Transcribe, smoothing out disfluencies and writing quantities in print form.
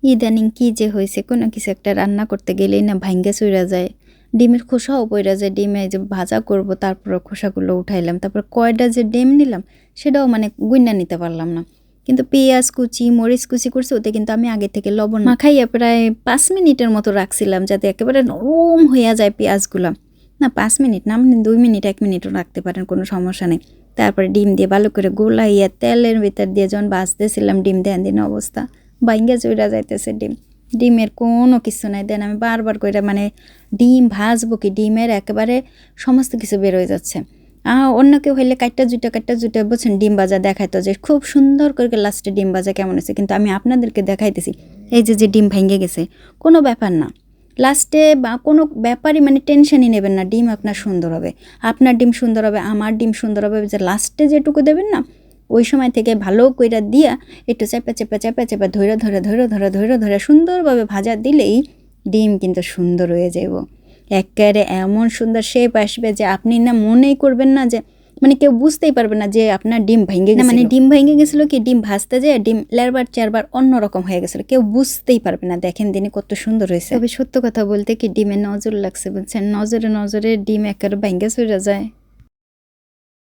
ইদানিং কি যে হয়েছে, কোনো কিছু একটা রান্না করতে গেলেই না ভাইঙ্গা চইরা যায়, ডিমের খোসাও পইরা যায়। ডিমে এই যে ভাজা করব, তারপরে খোসাগুলো উঠাইলাম, তারপর কয়টা যে ডিম নিলাম সেটাও মানে গুইনা নিতে পারলাম না। কিন্তু পেঁয়াজ কুচি, মরিচ কুচি করছে, ওতে কিন্তু আমি আগে থেকে লবণ মাখাইয়া প্রায় 5 মিনিটের মতো রাখছিলাম, যাতে একেবারে নরম হইয়া যায় পেঁয়াজগুলো। না 5 মিনিট না, আপনি 2 মিনিট 1 মিনিটও রাখতে পারেন, কোনো সমস্যা নেই। তারপরে ডিম দিয়ে ভালো করে গোলাইয়া তেলের ভিতর দিয়ে যখন ভাজতেছিলাম, ডিম দেন দিন অবস্থা বাইঙ্গা চইরা যাইতেছে ডিম। ডিমের কোনো কিছু নাই। দেন আমি বারবার করে মানে ডিম ভাজবো কি, ডিমের একেবারে সমস্ত কিছু বের হয়ে যাচ্ছে। অন্য কেউ হইলে কাটটা জুটা বলছেন ডিম ভাজা দেখাইতো যে খুব সুন্দর করে লাস্টে ডিম ভাজা কেমন হয়েছে, কিন্তু আমি আপনাদেরকে দেখাইতেছি এই যে ডিম ভেঙে গেছে, কোনো ব্যাপার না। লাস্টে বা কোনো ব্যাপারই মানে টেনশনই নেবেন না, ডিম আপনার সুন্দর হবে, আপনার ডিম সুন্দর হবে, আমার ডিম সুন্দর হবে। যে লাস্টে যেটুকু দেবেন না, ওই সময় থেকে ভালো কইরা দিয়া একটু চেপে ধরে সুন্দরভাবে ভাজা দিলেই ডিম কিন্তু সুন্দর হয়ে যাব। একেবারে এমন সুন্দর শেপ আসবে যে আপনি না মনেই করবেন না, যে মানে কেউ বুঝতেই পারবে না যে আপনার ডিম ভেঙে গেছে। মানে ডিম ভেঙে গেছিলো কি, ডিম ভাজতে যায় ডিম লেরবার চারবার অন্যরকম হয়ে গেছিলো, কেউ বুঝতেই পারবে না। দেখেন দিনে কত সুন্দর হয়েছে। তবে সত্য কথা বলতে কি, ডিমে নজর লাগছে বুঝছেন, নজরে ডিম একেবারে ভেঙে চলে যায়।